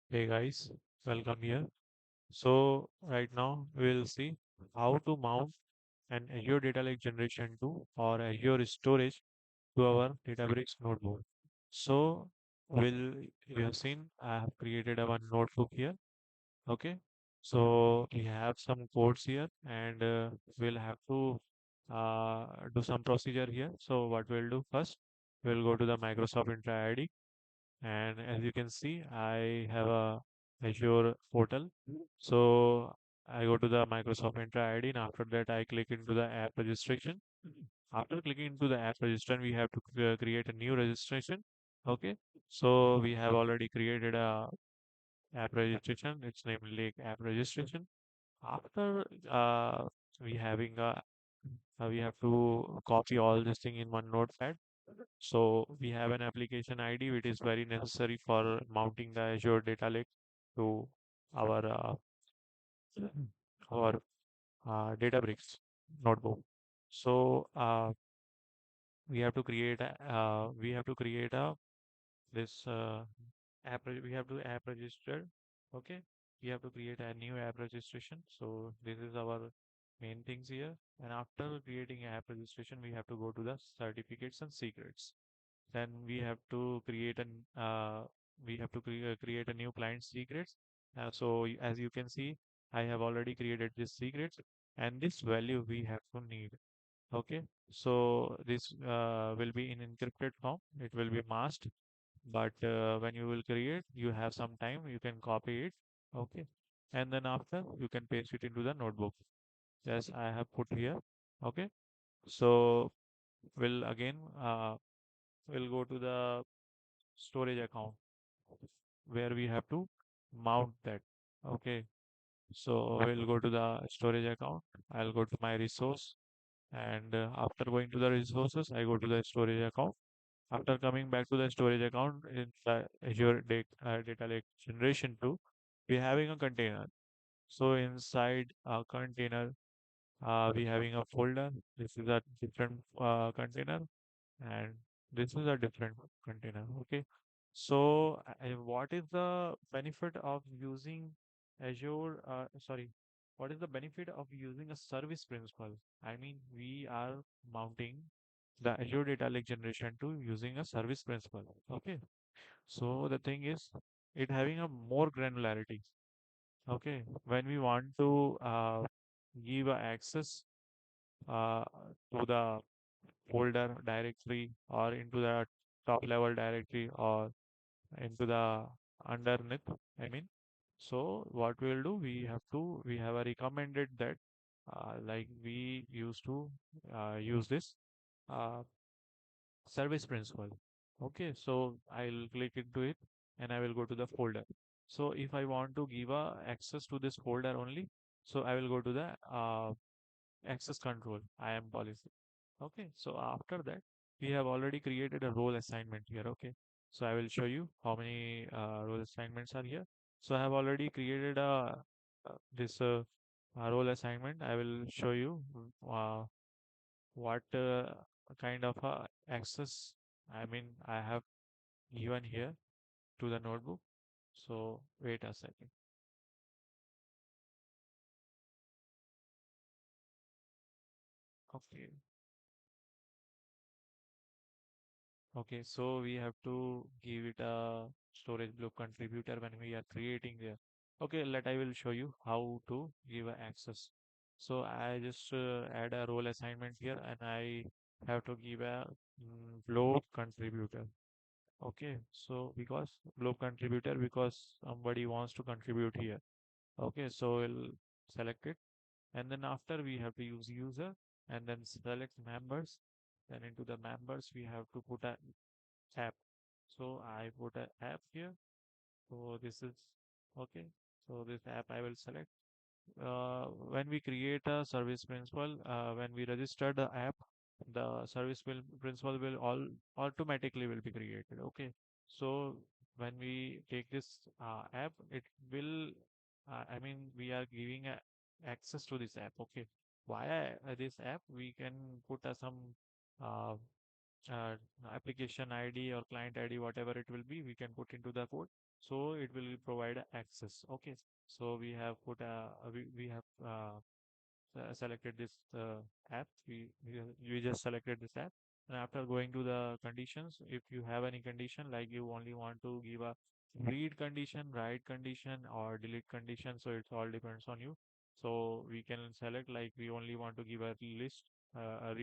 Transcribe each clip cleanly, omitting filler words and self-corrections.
Hey guys, welcome here. So right now we'll see how to mount an Azure Data Lake Generation 2 or Azure Storage to our Databricks notebook. So you have seen I have created a one notebook here. Okay. So we have some codes here and we'll have to do some procedure here. So what we'll do first, we'll go to the Microsoft Entra ID, and as you can see I have a Azure portal. So I go to the Microsoft Entra ID, and after that I click into the app registration. After clicking into the app registration, we have to create a new registration. Okay, so we have already created a app registration. It's named Lake app registration. After we having a we have to copy all this thing in one notepad. So we have an application ID which is very necessary for mounting the Azure Data Lake to our our Databricks notebook. So we have to create a this we have to app register. Okay, we have to create a new app registration. So this is our main things here. And after creating app registration, we have to go to the certificates and secrets. Then we have to create a new client secrets. As you can see, I have already created this secrets, and this value we have to need. Okay, so this will be in encrypted form. It will be masked, but when you will create, you have some time, you can copy it. Okay, and then after you can paste it into the notebook, as I have put here. Okay, so we'll again we'll go to the storage account where we have to mount that. Okay, so we'll go to the storage account. I'll go to my resource, and after going to the resources, I go to the storage account. After coming back to the storage account in the Data Lake Generation 2, we're having a container. So inside a container, we having a folder. This is a different container, and this is a different container. Okay, so what is the benefit of using Azure? Sorry, what is the benefit of using a service principal? I mean, we are mounting the Azure Data Lake Generation 2 using a service principal. Okay, so the thing is, it having a more granularity. Okay, when we want to give a access uh, to the folder directory or into the top level directory or into the underneath, I mean, so what we'll do, we have a recommended that like we used to use this uh, service principal. Okay, so I'll click into it and I will go to the folder. So if I want to give a access to this folder only, so I will go to the access control IAM policy. Okay, so after that, we have already created a role assignment here. Okay, so I will show you how many role assignments are here. So I have already created this role assignment. I will show you what kind of access I mean I have given here to the notebook. So wait a second. Okay. Okay, so we have to give it a storage block contributor when we are creating there. Okay, let I will show you how to give a access. So I just add a role assignment here and I have to give a block contributor. Okay, so because block contributor because somebody wants to contribute here. Okay, so we'll select it, and then after we have to use user and then select members. Then into the members we have to put a app. So I put a app here. So this is okay. So this app I will select. When we create a service principal, when we register the app, the principal will all automatically will be created. Okay. So when we take this app, it will, I mean, we are giving access to this app. Okay. Via this app, we can put some uh, application ID or client ID, whatever it will be, we can put into the code. So it will provide access. Okay. So we have put we have selected this app. We just selected this app, and after going to the conditions, if you have any condition like you only want to give a read condition, write condition, or delete condition, so it all depends on you. So we can select like we only want to give a list, a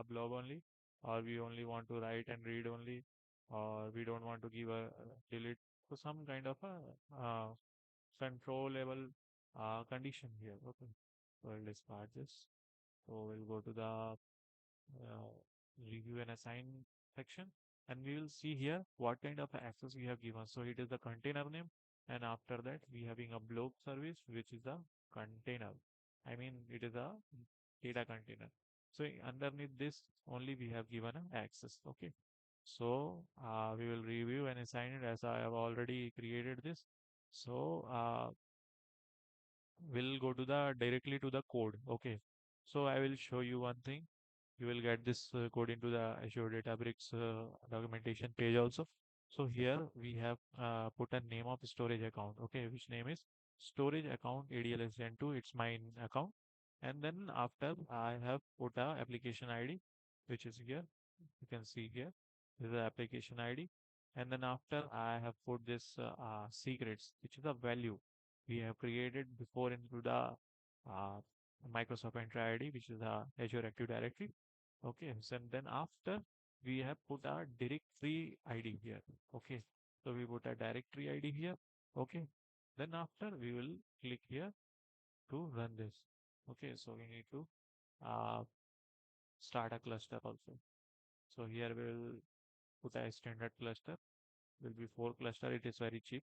blob only, or we only want to write and read only, or we don't want to give a delete. So some kind of a controllable condition here. Okay, so I'll discard this. So we'll go to the review and assign section, and we will see here what kind of access we have given. So it is the container name, and after that we having a blob service, which is the container. I mean, it is a data container. So underneath this only we have given an access. Okay. So we will review and assign it as I have already created this. So we'll go to the directly to the code. Okay. So I will show you one thing. You will get this code into the Azure Databricks documentation page also. So here we have put a name of storage account. Okay, which name is storage account ADLS Gen2. It's my account. And then after I have put a application ID, which is here. You can see here. This is the application ID. And then after I have put this secrets, which is a value we have created before into the uh, Microsoft Entra ID, which is the Azure Active Directory. Okay, so then after we have put our directory ID here. Okay, so we put a directory ID here. Okay, then after we will click here to run this. Okay, so we need to uh, start a cluster also. So here we will put a standard cluster. Will be 4 cluster. It is very cheap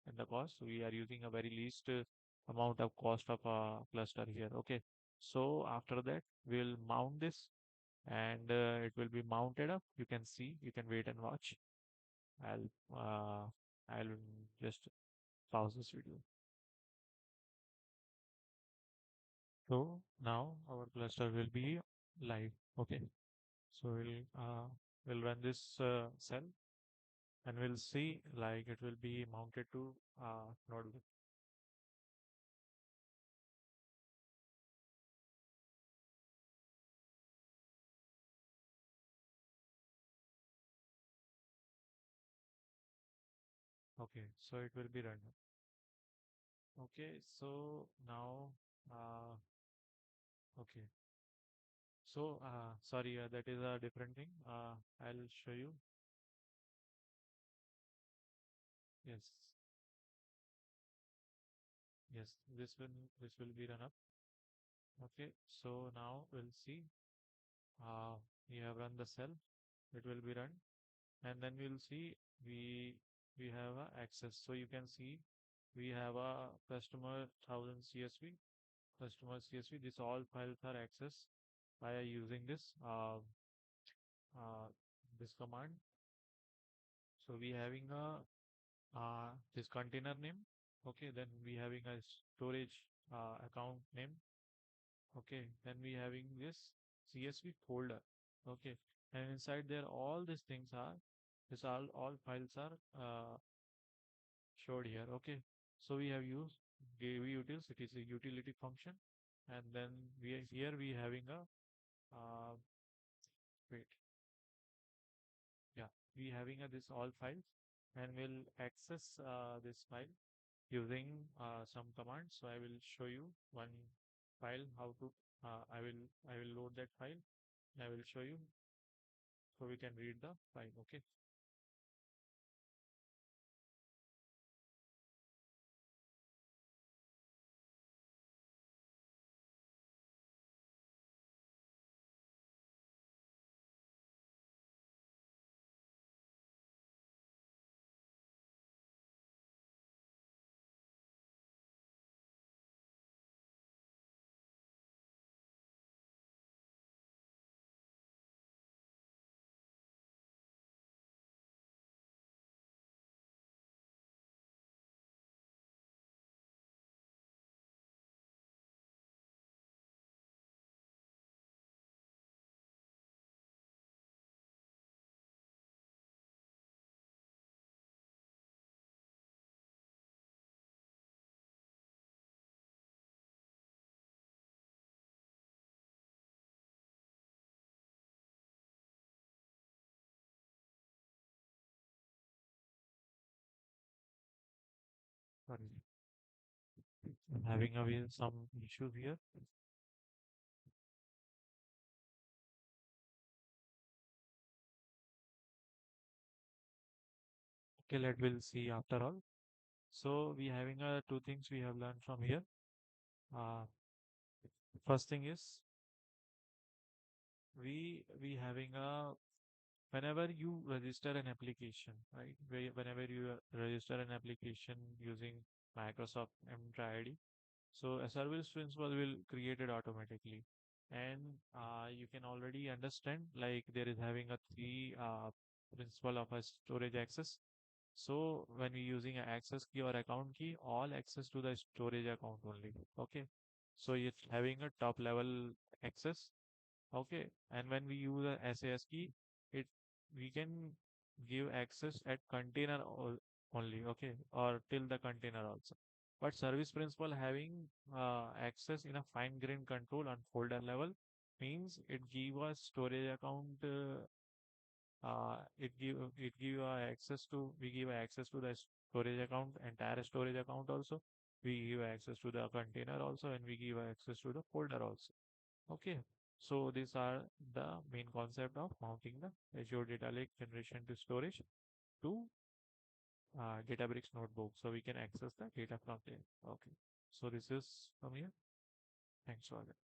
in the cost. We are using a very least amount of cost of a cluster here. Okay, so after that we'll mount this, and it will be mounted up. You can see, you can wait and watch. I'll just pause this video. So now our cluster will be live. Okay, so we'll run this cell, and we'll see like it will be mounted to notebook. Okay, so it will be run. Okay, so now uh, okay. So sorry, that is a different thing. I'll show you. Yes, yes, this will be run up. Okay, so now we'll see. Uh, we have run the cell. It will be run, and then we'll see we we have a access. So you can see we have a customer 1000 CSV, customer CSV. This all files are accessed by using uh, this command. So we having a this container name. Okay, then we having a storage account name. Okay, then we having this CSV folder. Okay, and inside there all these things are this all files are showed here. Okay, so we have used utils. It is a utility function, and then we are here we having a wait, yeah, we having a this all files, and we'll access this file using some commands. So I will show you one file how to I will load that file. I will show you so we can read the file. Okay. Sorry, I'm having some issues here. Okay, we'll see after all. So we having two things we have learned from here. Uh, First thing is we having a whenever you register an application, right? Whenever you register an application using Microsoft Entra ID, so a service principal will create it automatically. And you can already understand like there is having a three principle of a storage access. So when we using an access key or account key, all access to the storage account only. Okay. So it's having a top level access. Okay. And when we use a SAS key, it we can give access at container only. Okay. Or till the container also. But service principal having access in a fine grained control on folder level means it give us storage account it give access to we give access to the storage account, entire storage account also. We give access to the container also, and we give access to the folder also. Okay. So these are the main concept of mounting the Azure Data Lake generation to storage to Databricks Notebook. So we can access the data from there. Okay. So this is from here. Thanks for that.